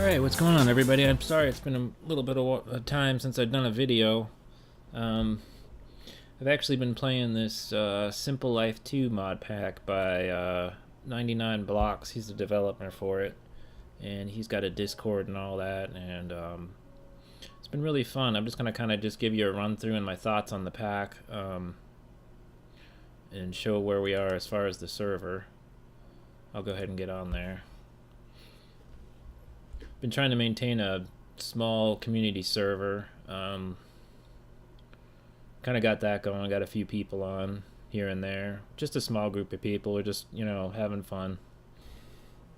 Alright, what's going on, everybody? I'm sorry it's been a little bit of time since I've done a video. I've actually been playing this Simple Life 2 mod pack by 99 Blocks. He's the developer for it, and he's got a Discord and all that, and it's been really fun. I'm just going to kind of just give you a run through and my thoughts on the pack, and show where we are as far as the server. I'll go ahead and get on there. Been trying to maintain a small community server. Kind of got that going. Got a few people on here and there. Just a small group of people. We're just, having fun.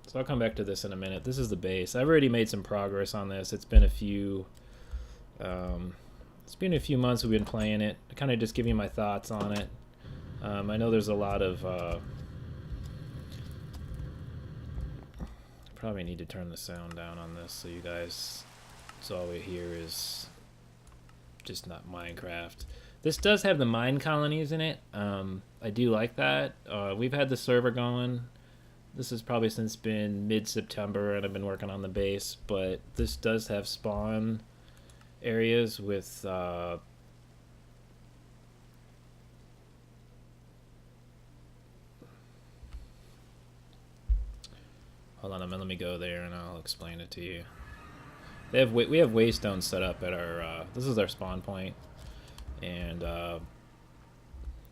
So I'll come back to this in a minute. This is the base. I've already made some progress on this. It's been a few months we've been playing it. I kind of just give you my thoughts on it. I know there's a lot of probably need to turn the sound down on this so you guys, so all we hear is just not Minecraft. This does have the mine colonies in it. I do like that. We've had the server going. This is probably since been mid-September, and I've been working on the base, but this does have spawn areas with hold on a minute, let me go there and I'll explain it to you. We have waystones set up at our this is our spawn point, and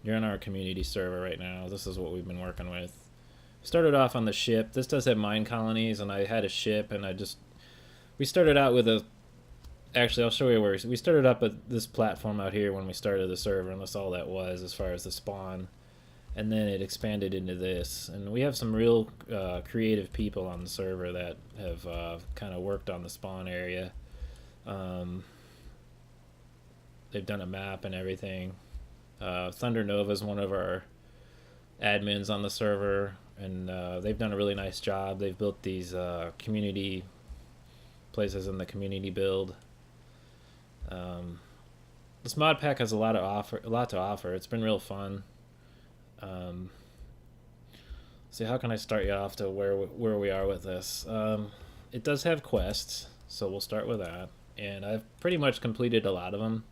you're on our community server right now. This is what we've been working with. Started off on the ship. This does have mine colonies, and I had a ship, and we started out with actually I'll show you where we started up at this platform out here when we started the server, and that's all that was as far as the spawn. And then it expanded into this, and we have some real creative people on the server that have kind of worked on the spawn area. They've done a map and everything. Thunder Nova is one of our admins on the server, and they've done a really nice job. They've built these community places in the community build. This mod pack has a lot to offer. It's been real fun. See, how can I start you off to where we are with this? It does have quests, so we'll start with that. And I've pretty much completed a lot of them.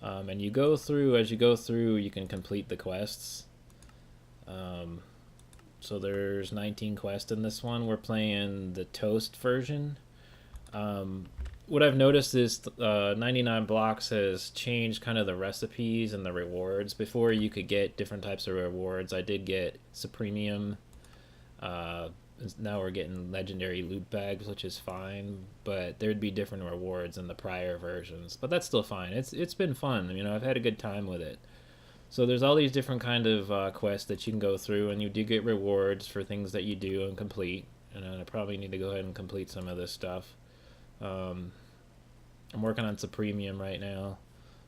And as you go through, you can complete the quests. So there's 19 quests in this one. We're playing the Toast version. What I've noticed is 99 Blocks has changed kind of the recipes and the rewards. Before you could get different types of rewards. I did get Supremium. Now we're getting legendary loot bags, which is fine, but there'd be different rewards in the prior versions. But that's still fine. It's been fun. I've had a good time with it. So there's all these different kind of quests that you can go through, and you do get rewards for things that you do and complete. And I probably need to go ahead and complete some of this stuff. I'm working on Supremium right now,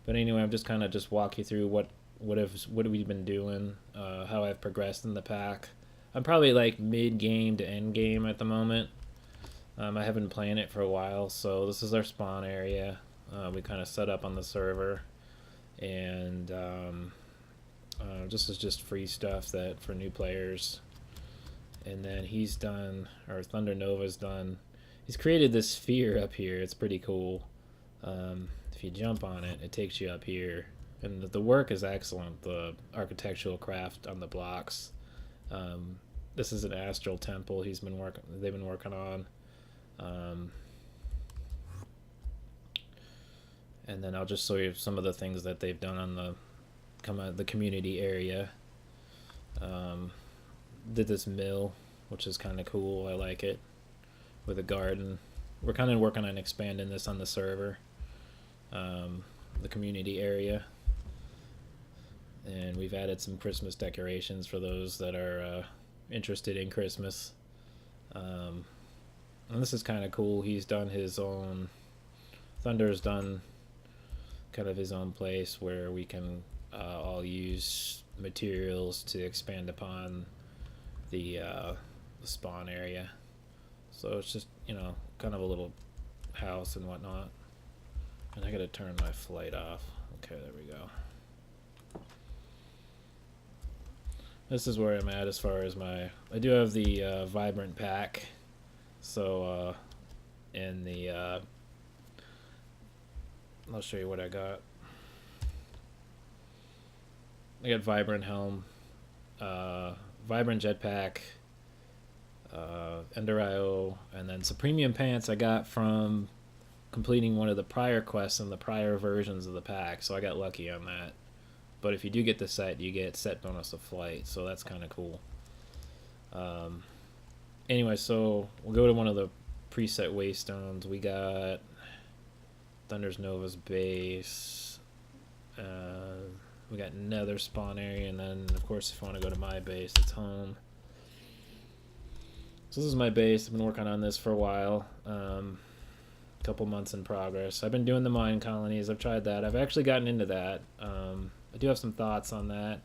but anyway, I'm just kind of walk you through what we've been doing, how I've progressed in the pack. I'm probably like mid game to end game at the moment. I haven't been playing it for a while, so this is our spawn area. We kind of set up on the server, and this is just free stuff that for new players. And then he's done, or Thunder Nova's done. He's created this sphere up here. It's pretty cool. If you jump on it, it takes you up here, and the work is excellent. The architectural craft on the blocks. This is an astral temple they've been working on. And then I'll just show you some of the things that they've done on the community area. Did this mill, which is kind of cool. I like it, with a garden. We're kind of working on expanding this on the server, the community area, and we've added some Christmas decorations for those that are interested in Christmas. And this is kind of cool. He's done his own, Thunder's done kind of his own place where we can all use materials to expand upon the spawn area. So it's just, kind of a little house and whatnot. And I gotta turn my flight off. Okay, there we go. This is where I'm at as far as I do have the Vibrant pack. So in the I'll show you what I got. I got Vibrant Helm, Vibrant Jetpack, Ender IO, and then some premium pants I got from completing one of the prior quests in the prior versions of the pack, so I got lucky on that. But if you do get the set, you get set bonus of flight, so that's kind of cool. Anyway, so we'll go to one of the preset waystones. We got Thunder's Nova's base. We got Nether spawn area, and then of course if you want to go to my base, it's home. So this is my base. I've been working on this for a while. Couple months in progress. I've been doing the mine colonies. I've tried that. I've actually gotten into that. I do have some thoughts on that.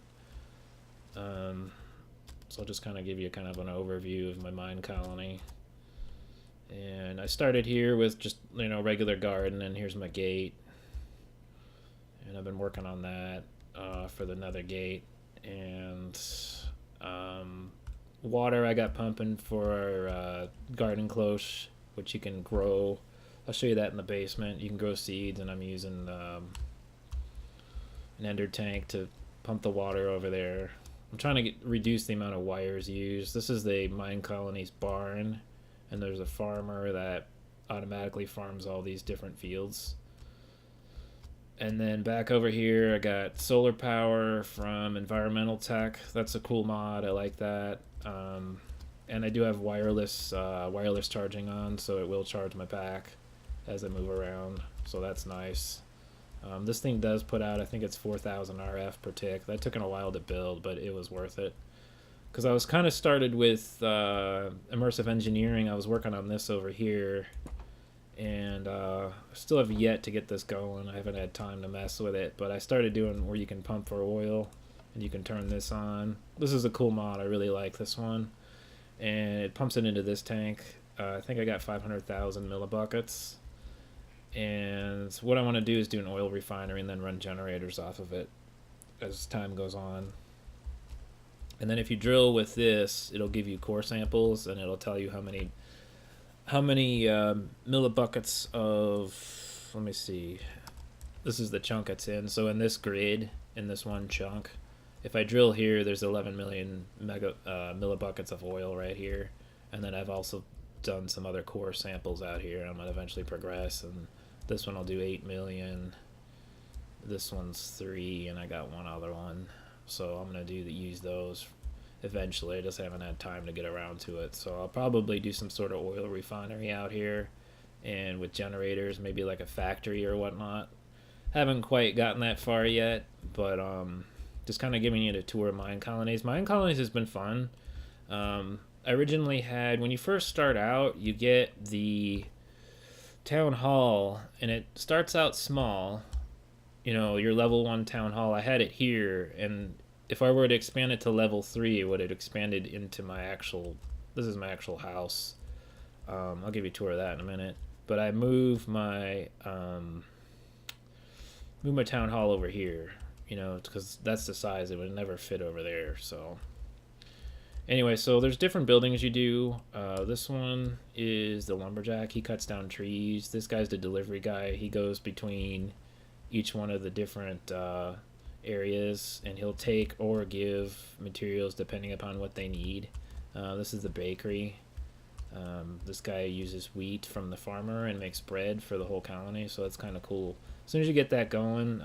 So I'll just kind of give you kind of an overview of my mine colony. And I started here with just, regular garden, and here's my gate. And I've been working on that for the nether gate. And water I got pumping for our garden cloche, which you can grow. I'll show you that in the basement. You can grow seeds, and I'm using an ender tank to pump the water over there. I'm trying to reduce the amount of wires used. This is the mine colony's barn, and there's a farmer that automatically farms all these different fields. And then back over here, I got solar power from Environmental Tech. That's a cool mod. I like that. And I do have wireless charging on, so it will charge my pack as I move around. So that's nice. This thing does put out, I think it's 4,000 RF per tick. That took a while to build, but it was worth it. Because I was kind of started with immersive engineering. I was working on this over here, and I still have yet to get this going. I haven't had time to mess with it, but I started doing where you can pump for oil, and you can turn this on. This is a cool mod. I really like this one. And it pumps it into this tank. I think I got 500,000 millibuckets. And what I want to do is do an oil refinery and then run generators off of it as time goes on. And then if you drill with this, it'll give you core samples, and it'll tell you how many millibuckets of, let me see, this is the chunk it's in. So in this grid, in this one chunk, if I drill here, there's 11 million millibuckets of oil right here. And then I've also done some other core samples out here. I'm going to eventually progress, and this one I'll do 8 million. This one's 3, and I got one other one. So I'm going to use those eventually. I just haven't had time to get around to it. So I'll probably do some sort of oil refinery out here, and with generators, maybe like a factory or whatnot. Haven't quite gotten that far yet, but just kind of giving you a tour of mine colonies. Mine colonies has been fun. I originally had, when you first start out, you get the town hall, and it starts out small. Your level 1 town hall. I had it here, and if I were to expand it to level 3, it would have expanded into this is my actual house. I'll give you a tour of that in a minute. But I moved my town hall over here, because that's the size. It would never fit over there, so... Anyway, so there's different buildings you do. This one is the lumberjack. He cuts down trees. This guy's the delivery guy. He goes between each one of the different areas, and he'll take or give materials depending upon what they need. This is the bakery. This guy uses wheat from the farmer and makes bread for the whole colony, so that's kind of cool. As soon as you get that going,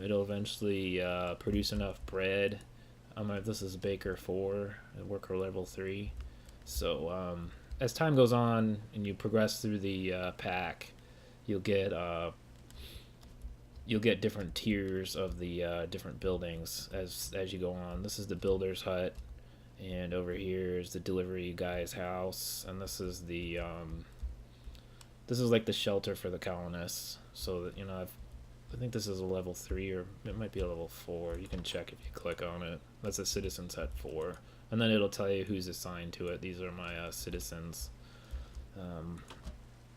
it'll eventually produce enough bread. This is Baker 4, worker level 3. So as time goes on and you progress through the pack, you'll get different tiers of the different buildings as you go on. This is the builder's hut, and over here is the delivery guy's house, and this is the this is like the shelter for the colonists. So that I think this is a level 3, or it might be a level 4. You can check if you click on it. That's a citizen's hut 4. And then it'll tell you who's assigned to it. These are my citizens.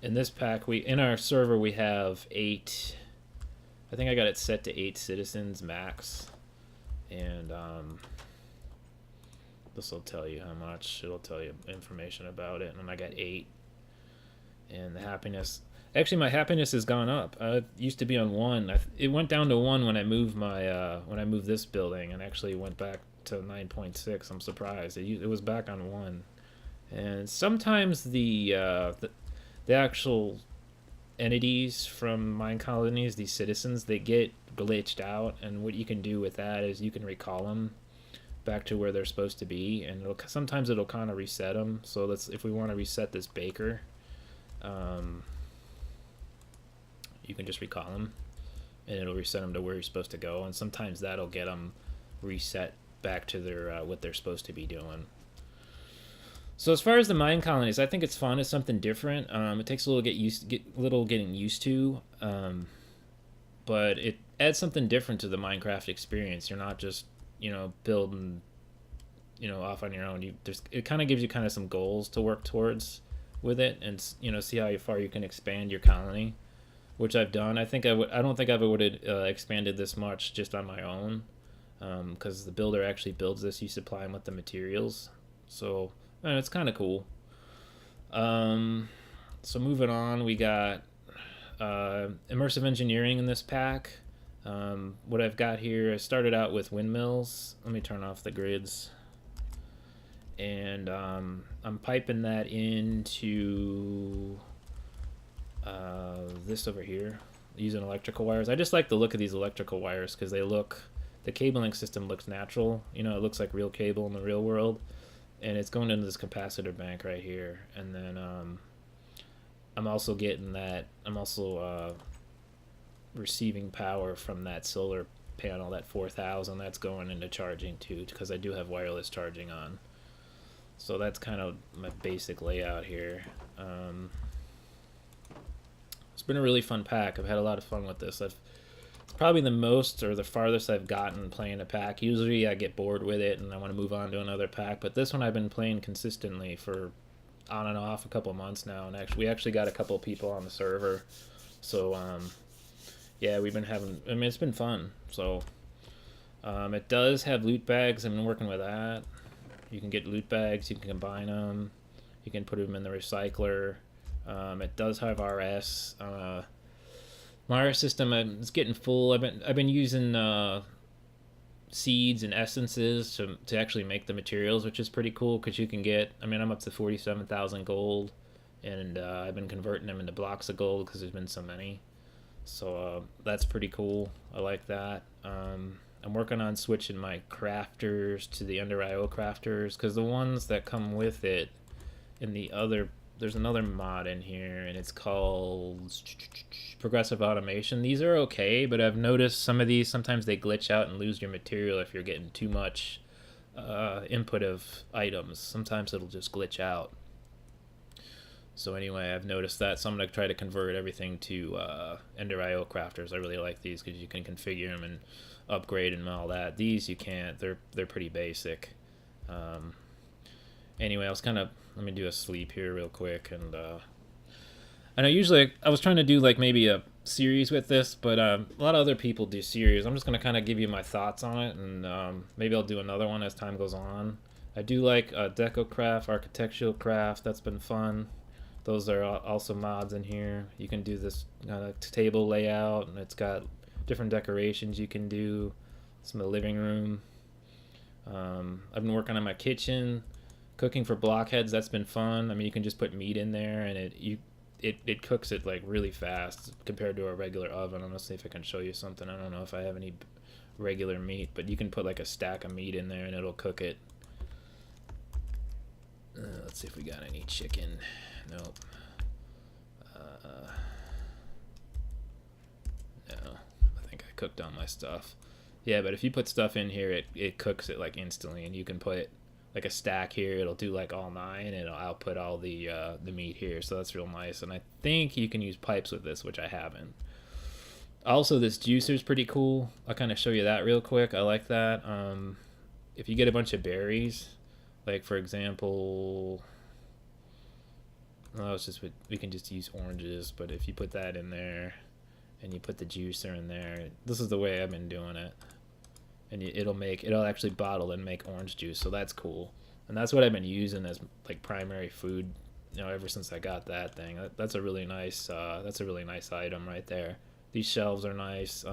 In this pack, in our server, we have 8. I think I got it set to 8 citizens max. And this will tell you how much. It'll tell you information about it. And I got 8. And the happiness, actually my happiness has gone up. It used to be on 1. It went down to 1 when I moved my when I moved this building, and actually went back to 9.6. I'm surprised it was back on 1. And sometimes the actual entities from mine colonies, these citizens, they get glitched out, and what you can do with that is you can recall them back to where they're supposed to be, and sometimes it'll kind of reset them. So if we want to reset this baker, you can just recall them, and it'll reset them to where you're supposed to go. And sometimes that'll get them reset back to their what they're supposed to be doing. So as far as the mine colonies, I think it's fun. It's something different. It takes a little getting used to, but it adds something different to the Minecraft experience. You're not just building off on your own. It kind of gives you kind of some goals to work towards with it, and see how far you can expand your colony, which I've done. I don't think I would have expanded this much just on my own, because the builder actually builds this. You supply him with the materials, so it's kind of cool. So moving on, we got immersive engineering in this pack. What I've got here, I started out with windmills. Let me turn off the grids. And I'm piping that into this over here using electrical wires. I just like the look of these electrical wires because the cabling system looks natural. It looks like real cable in the real world. And it's going into this capacitor bank right here. And then I'm also receiving power from that solar panel, that 4000. That's going into charging too, because I do have wireless charging on. So that's kind of my basic layout here. It's been a really fun pack. I've had a lot of fun with this. It's probably the most or the farthest I've gotten playing a pack. Usually I get bored with it and I want to move on to another pack, but this one I've been playing consistently for on and off a couple months now, and we actually got a couple people on the server. So yeah, we've been having, it's been fun. So it does have loot bags. I've been working with that. You can get loot bags, you can combine them, you can put them in the recycler. It does have RS. My RS system is getting full. I've been using seeds and essences to actually make the materials, which is pretty cool because you can get, I'm up to 47,000 gold, and I've been converting them into blocks of gold because there's been so many. So that's pretty cool. I like that. I'm working on switching my crafters to the under IO crafters, because the ones that come with it in there's another mod in here, and it's called progressive automation. These are okay, but I've noticed some of these, sometimes they glitch out and lose your material if you're getting too much input of items. Sometimes it'll just glitch out. So anyway, I've noticed that, so I'm going to try to convert everything to Ender IO crafters. I really like these because you can configure them and upgrade and all that. These you can't. They're pretty basic. Anyway, let me do a sleep here real quick. And I know usually I was trying to do like maybe a series with this, but a lot of other people do series. I'm just going to kind of give you my thoughts on it, and maybe I'll do another one as time goes on. I do like deco craft, architectural craft. That's been fun. Those are also mods in here. You can do this table layout, and it's got different decorations you can do. Some of the living room. I've been working on my kitchen, cooking for blockheads. That's been fun. You can just put meat in there, and it cooks it like really fast compared to a regular oven. I'm gonna see if I can show you something. I don't know if I have any regular meat, but you can put like a stack of meat in there, and it'll cook it. Let's see if we got any chicken. Nope. No, I think I cooked all my stuff. Yeah, but if you put stuff in here, it cooks it like instantly, and you can put like a stack here. It'll do like all 9, and it'll output all the meat here. So that's real nice. And I think you can use pipes with this, which I haven't. Also, this juicer is pretty cool. I'll kind of show you that real quick. I like that. If you get a bunch of berries, like for example, we can just use oranges, but if you put that in there and you put the juicer in there, this is the way I've been doing it, and it'll actually bottle and make orange juice. So that's cool, and that's what I've been using as like primary food ever since I got that thing. That's a really nice item right there. These shelves are nice.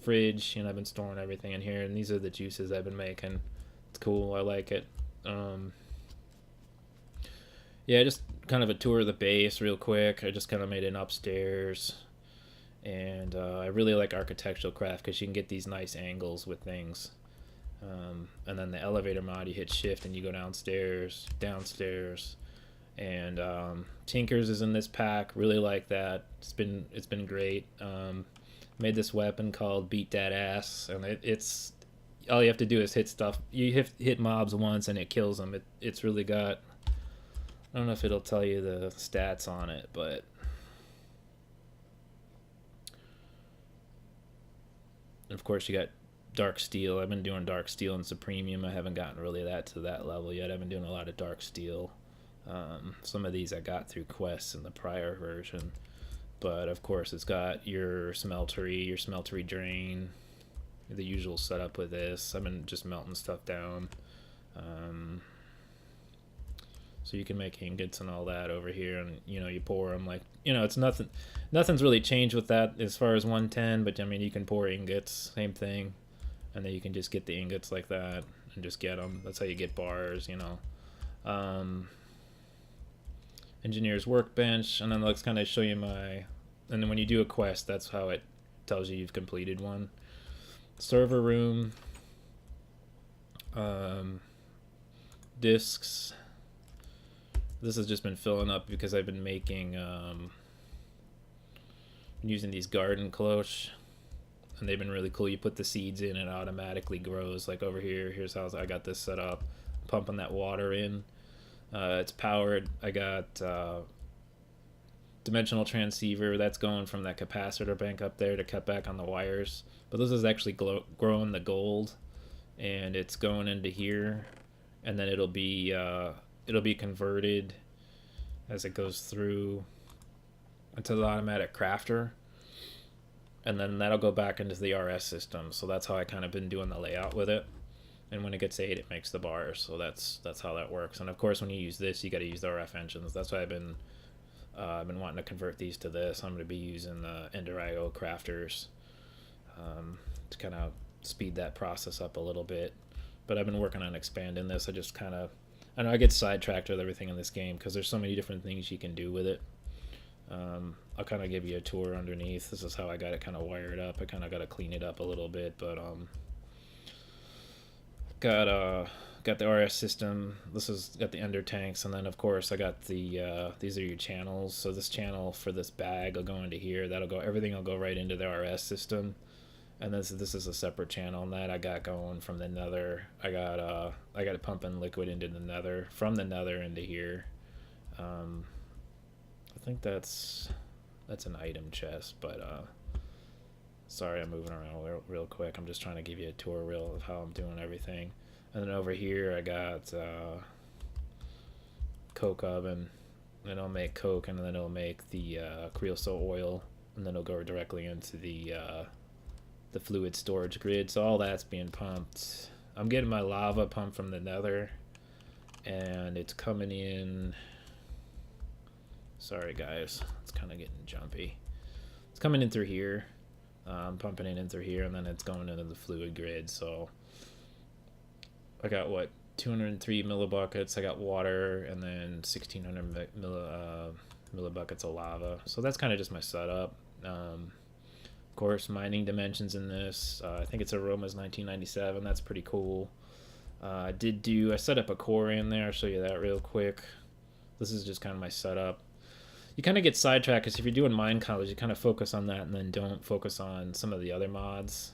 Fridge, I've been storing everything in here, and these are the juices I've been making. It's cool. I like it. Yeah, just kind of a tour of the base real quick. I just kind of made an upstairs, and I really like architectural craft because you can get these nice angles with things. And then the elevator mod, you hit shift and you go downstairs, and Tinkers is in this pack. Really like that. It's been great. Made this weapon called Beat That Ass, and it's all you have to do is hit stuff. You hit mobs once and it kills them. It's really got. I don't know if it'll tell you the stats on it, but of course you got Dark Steel. I've been doing Dark Steel and Supremium. I haven't gotten really to that level yet. I've been doing a lot of Dark Steel. Some of these I got through quests in the prior version, but of course it's got your smeltery drain, the usual setup with this. I've been just melting stuff down, so you can make ingots and all that over here, and you pour them like it's nothing's really changed with that as far as 110, but I mean you can pour ingots, same thing, and then you can just get the ingots like that and just get them. That's how you get bars. Engineer's workbench, and then let's kind of show you and then when you do a quest, that's how it tells you you've completed one. Server room, discs. This has just been filling up because I've been making using these garden cloche, and they've been really cool. You put the seeds in, it automatically grows. Like over here, here's how I got this set up. Pumping that water in. It's powered. I got dimensional transceiver. That's going from that capacitor bank up there to cut back on the wires. But this is actually growing the gold, and it's going into here, and then it'll be converted as it goes through into the automatic crafter, and then that'll go back into the RS system. So that's how I kind of been doing the layout with it. And when it gets 8, it makes the bars. So that's how that works. And of course, when you use this, you got to use the RF engines. That's why I've been wanting to convert these to this. I'm going to be using the Ender.io crafters to kind of speed that process up a little bit. But I've been working on expanding this. I know I get sidetracked with everything in this game because there's so many different things you can do with it. I'll kind of give you a tour underneath. This is how I got it kind of wired up. I kind of got to clean it up a little bit, but got the RS system. This has got the ender tanks, and then of course I got the these are your channels. So this channel for this bag will go into here. Everything will go right into the RS system, and this is a separate channel. And that I got going from the nether. I got it pumping liquid into the nether, from the nether into here. I think that's an item chest, but sorry, I'm moving around real quick. I'm just trying to give you a tour of how I'm doing everything. And then over here I got coke oven, and it'll make coke, and then it'll make the creosote oil, and then it'll go directly into the fluid storage grid. So all that's being pumped. I'm getting my lava pumped from the nether, and it's coming in. Sorry guys, it's kind of getting jumpy. It's coming in through here. I'm pumping it in through here, and then it's going into the fluid grid. So I got 203 millibuckets. I got water, and then 1600 millibuckets of lava. So that's kind of just my setup. Of course, mining dimensions in this. I think it's Aroma's 1997. That's pretty cool. I set up a core in there. I'll show you that real quick. This is just kind of my setup. You kind of get sidetracked because if you're doing mine college, you kind of focus on that and then don't focus on some of the other mods.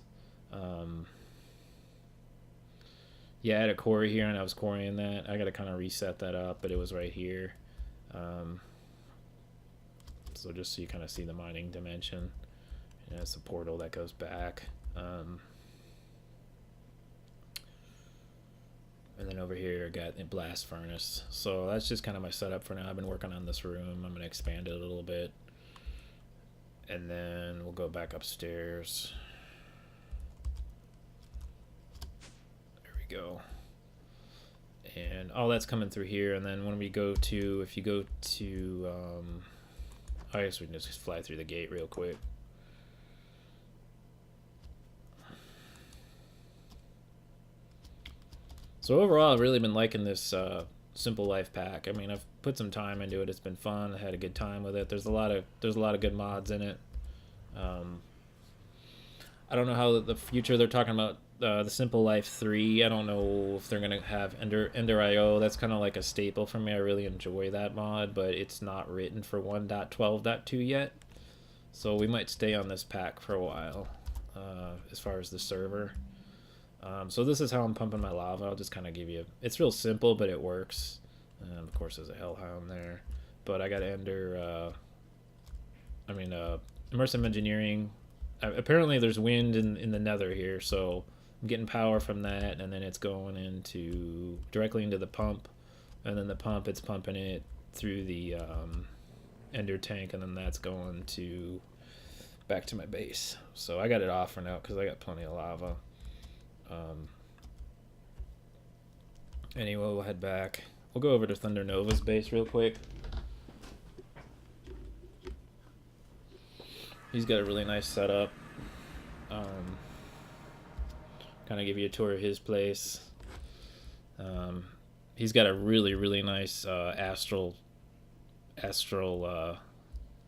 Yeah, I had a core here and I was quarrying that. I got to kind of reset that up, but it was right here. So just so you kind of see the mining dimension. And it's a portal that goes back. And then over here I got a blast furnace. So that's just kind of my setup for now. I've been working on this room. I'm going to expand it a little bit. And then we'll go back upstairs. There we go. And all that's coming through here. And then when we go to, if you go to, I guess we can just fly through the gate real quick. So overall, I've really been liking this Simple Life pack. I mean, I've put some time into it. It's been fun. I had a good time with it. There's a lot of good mods in it. I don't know how the future they're talking about the Simple Life 3. I don't know if they're gonna have Ender IO. That's kind of like a staple for me. I really enjoy that mod, but it's not written for 1.12.2 yet. So we might stay on this pack for a while as far as the server. So this is how I'm pumping my lava. I'll just kind of give you... It's real simple, but it works. Of course, there's a Hellhound there. But I got Ender... Immersive Engineering. Apparently there's wind in the nether here, so I'm getting power from that, and then it's going into... directly into the pump. And then the pump, it's pumping it through the Ender tank, and then that's going to... back to my base. So I got it off for now, because I got plenty of lava. Anyway, we'll head back. We'll go over to Thunder Nova's base real quick. He's got a really nice setup. Kind of give you a tour of his place. He's got a really nice astral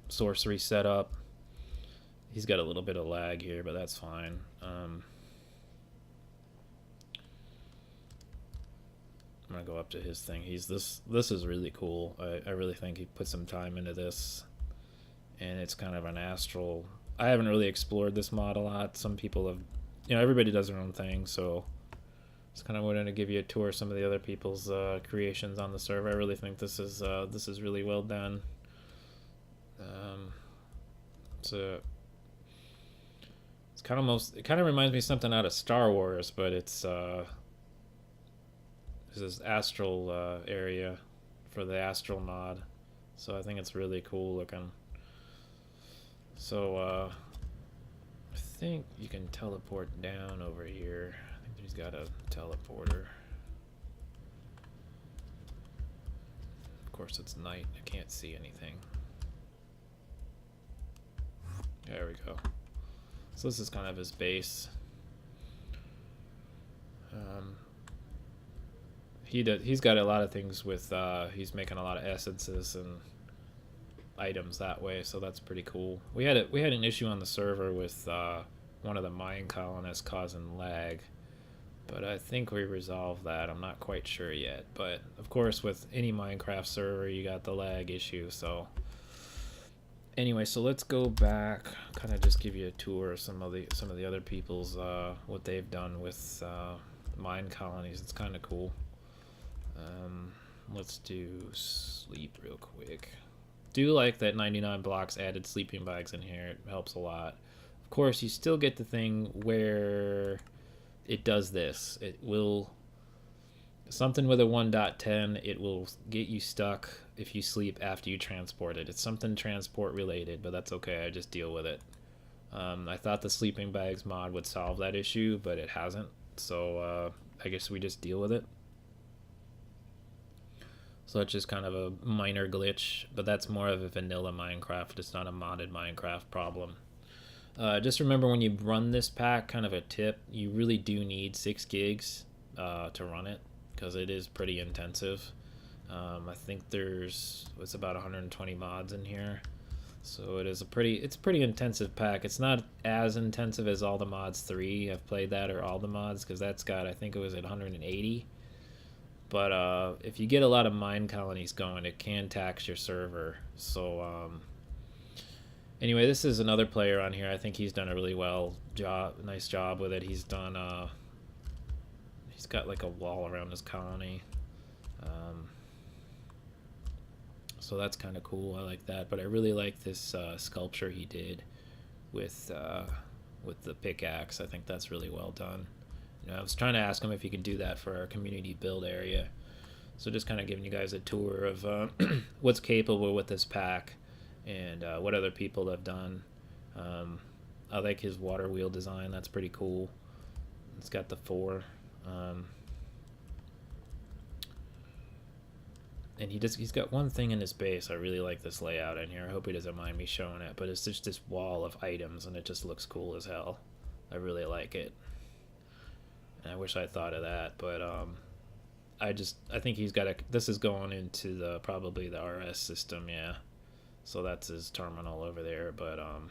sorcery setup. He's got a little bit of lag here, but that's fine. I'm gonna go up to his thing. This is really cool. I really think he put some time into this, and it's kind of an astral. I haven't really explored this mod a lot. Some people have, everybody does their own thing, so it's kind of wanting to give you a tour of some of the other people's creations on the server. I really think this is really well done. It kind of reminds me of something out of Star Wars, but it's this astral area for the astral mod, so I think it's really cool looking. So I think you can teleport down over here. I think he's got a teleporter. Of course it's night, I can't see anything. There we go. So this is kind of his base. He's got a lot of things with he's making a lot of essences and items that way, so that's pretty cool. We had an issue on the server with one of the mine colonists causing lag, but I think we resolved that. I'm not quite sure yet, but of course with any Minecraft server you got the lag issue. So anyway, so let's go back, kind of just give you a tour of some of the other people's what they've done with mine colonies. It's kind of cool. Let's do sleep real quick. Do like that 99 blocks added sleeping bags in here. It helps a lot. Of course, you still get the thing where it does this. It will... something with a 1.10, it will get you stuck if you sleep after you transport it. It's something transport related, but that's okay. I just deal with it. I thought the sleeping bags mod would solve that issue, but it hasn't. So I guess we just deal with it. So it's just kind of a minor glitch, but that's more of a vanilla Minecraft. It's not a modded Minecraft problem. Just remember when you run this pack, kind of a tip, you really do need 6 gigs to run it, because it is pretty intensive. I think it's about 120 mods in here, so it's a pretty intensive pack. It's not as intensive as All the Mods 3. I've played that, or All the Mods, because that's got, I think it was at 180. But if you get a lot of mine colonies going, it can tax your server. So anyway, this is another player on here. I think he's done a really nice job with it. He's done he's got like a wall around his colony. So that's kind of cool. I like that. But I really like this sculpture he did with the pickaxe. I think that's really well done. I was trying to ask him if he could do that for our community build area. So just kind of giving you guys a tour of what's capable with this pack and what other people have done. I like his water wheel design. That's pretty cool. It's got the 4. And he's got one thing in his base. I really like this layout in here. I hope he doesn't mind me showing it, but it's just this wall of items, and it just looks cool as hell. I really like it. And I wish I thought of that, but I think he's got a. This is going into the probably the RS system, yeah. So that's his terminal over there, but a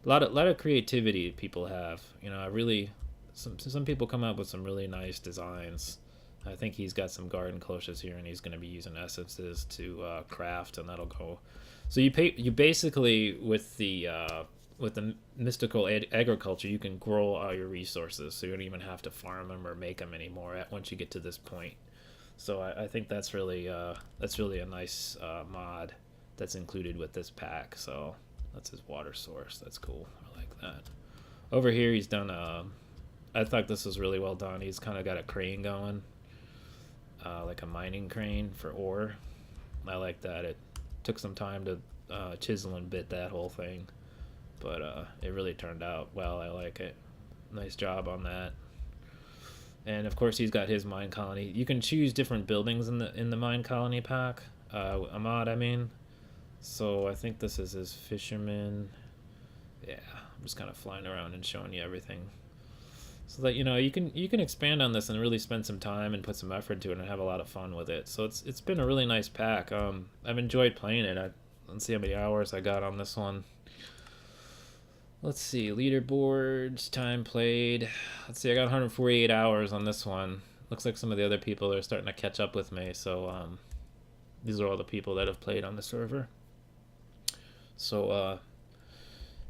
lot of creativity people have. You know, I really some people come up with some really nice designs. I think he's got some garden cloches here, and he's going to be using essences to craft, and that'll go. So you basically with the mystical agriculture, you can grow all your resources, so you don't even have to farm them or make them anymore once you get to this point. So I think that's really a nice mod that's included with this pack. So that's his water source. That's cool. I like that. Over here, he's done I thought this was really well done. He's kind of got a crane going. Like a mining crane for ore. I like that. It took some time to chisel and bit that whole thing, but it really turned out well. I like it. Nice job on that. And of course, he's got his mine colony. You can choose different buildings in the mine colony pack. A mod, I mean. So I think this is his fisherman. Yeah, I'm just kind of flying around and showing you everything. So that you can expand on this and really spend some time and put some effort into it and have a lot of fun with it. So it's been a really nice pack. I've enjoyed playing it. Let's see how many hours I got on this one. Let's see, leaderboards, time played. Let's see, I got 148 hours on this one. Looks like some of the other people are starting to catch up with me. So these are all the people that have played on the server. So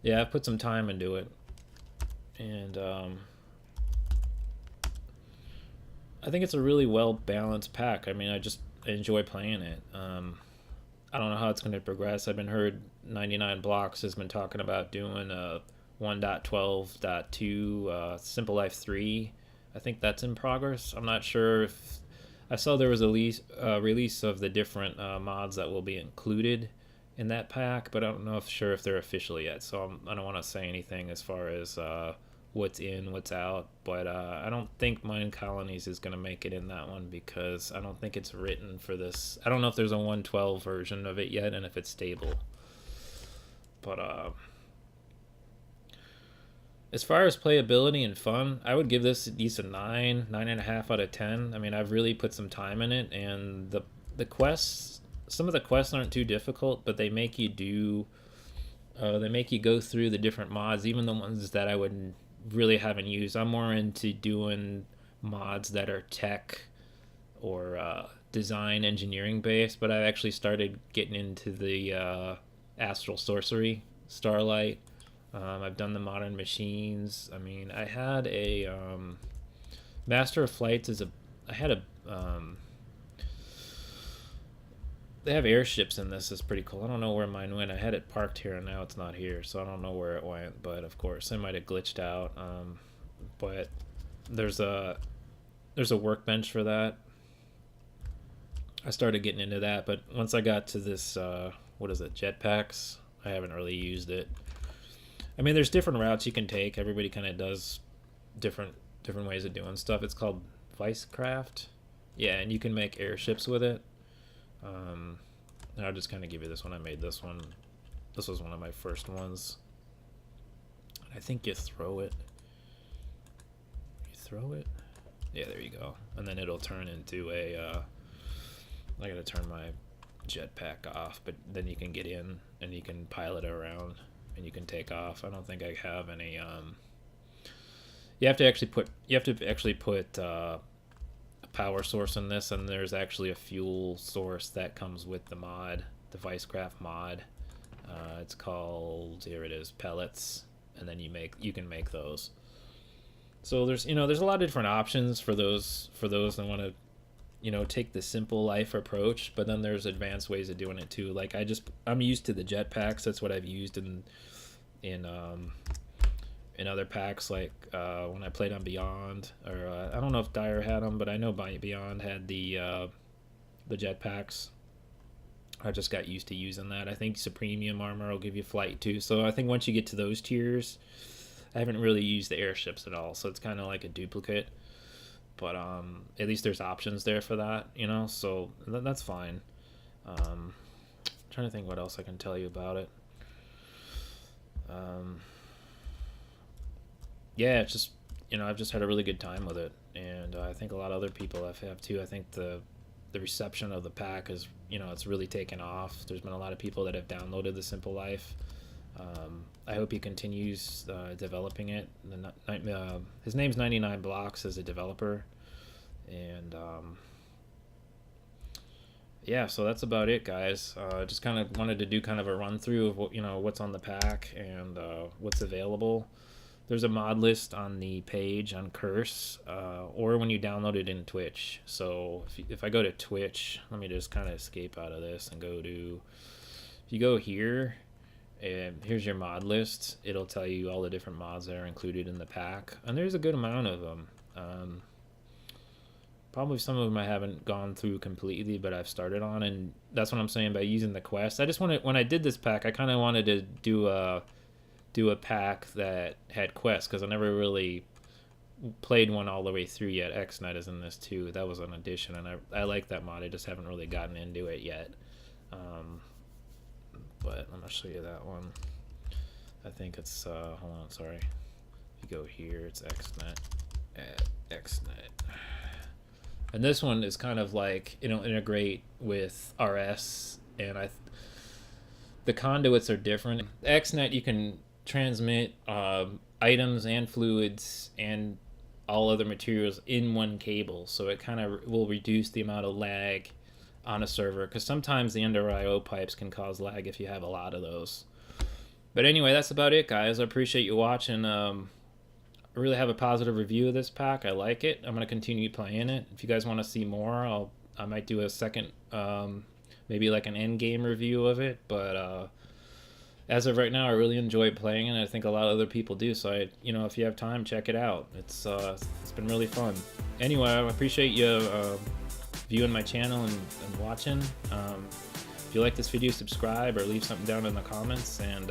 yeah, I've put some time into it, and I think it's a really well balanced pack. I mean, I enjoy playing it. I don't know how it's going to progress. I've been heard 99 Blocks has been talking about doing a 1.12.2 Simple Life 3. I think that's in progress. I'm not sure if I saw there was a release of the different mods that will be included in that pack, but I don't know if they're official yet. So I don't want to say anything as far as what's in, what's out, but I don't think Mine Colonies is going to make it in that one because I don't think it's written for this. I don't know if there's a 1.12 version of it yet and if it's stable. But as far as playability and fun, I would give this at least a 9.5 out of 10. I mean, I've really put some time in it, and the quests, some of the quests aren't too difficult, but they make you go through the different mods, even the ones that I would really haven't used. I'm more into doing mods that are tech or design engineering based, but I've actually started getting into the astral sorcery, starlight. I've done the modern machines. I mean, I had a Master of Flights they have airships in this. Is pretty cool. I don't know where mine went. I had it parked here and now it's not here, so I don't know where it went, but of course it might have glitched out. But there's a workbench for that. I started getting into that, but once I got to this what is it, jetpacks, I haven't really used it. I mean, there's different routes you can take. Everybody kind of does different ways of doing stuff. It's called Vicecraft. Yeah, and you can make airships with it. I'll just kind of give you this one. I made this one. This was one of my first ones. I think you throw it. You throw it? Yeah, there you go. And then it'll turn into a... I gotta turn my jetpack off, but then you can get in and you can pilot it around and you can take off. I don't think I have any... You have to actually put a power source in this, and there's actually a fuel source that comes with the mod, the Vicecraft mod. It's called, here it is, pellets, and then you can make those. So there's a lot of different options for those that want to take the simple life approach, but then there's advanced ways of doing it too. Like I'm used to the jetpacks. That's what I've used in other packs, like when I played on Beyond, or I don't know if Dire had them, but I know Beyond had the jetpacks. I just got used to using that. I think Supremium Armor will give you flight too. So I think once you get to those tiers, I haven't really used the airships at all. So it's kind of like a duplicate. but at least there's options there for that, you know, so that's fine. Trying to think what else I can tell you about it. Yeah, it's just, you know, I've just had a really good time with it, and I think a lot of other people have too. I think the reception of the pack is, you know, it's really taken off. There's been a lot of people that have downloaded the Simple Life. I hope he continues developing it. His name's 99 Blocks as a developer, and yeah, so that's about it, guys. Just kind of wanted to do kind of a run through of what, you know, what's on the pack and what's available. There's a mod list on the page on Curse, or when you download it in Twitch. So if I go to Twitch, let me just kind of escape out of this and go to, if you go here, and here's your mod list, it'll tell you all the different mods that are included in the pack. And there's a good amount of them. Probably some of them I haven't gone through completely, but I've started on, and that's what I'm saying by using the quest. I just wanted, when I did this pack, I kind of wanted to do a pack that had quests, because I never really played one all the way through yet. X-Night is in this too. That was an addition, and I like that mod. I just haven't really gotten into it yet. But I'm gonna show you that one. I think it's hold on, sorry. If you go here, it's X-Night. X-Night. And this one is kind of like, you know, integrate with RS, and the conduits are different. XNet, you can transmit items and fluids and all other materials in one cable, so it kind of will reduce the amount of lag on a server, because sometimes the under IO pipes can cause lag if you have a lot of those. But anyway, that's about it, guys. I appreciate you watching. I really have a positive review of this pack. I like it. I'm going to continue playing it. If you guys want to see more, I might do a second, maybe like an end game review of it. But as of right now, I really enjoy playing it. I think a lot of other people do. So you know, if you have time, check it out. It's been really fun. Anyway, I appreciate you viewing my channel and watching. If you like this video, subscribe or leave something down in the comments. And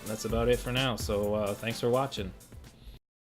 that's about it for now. So thanks for watching.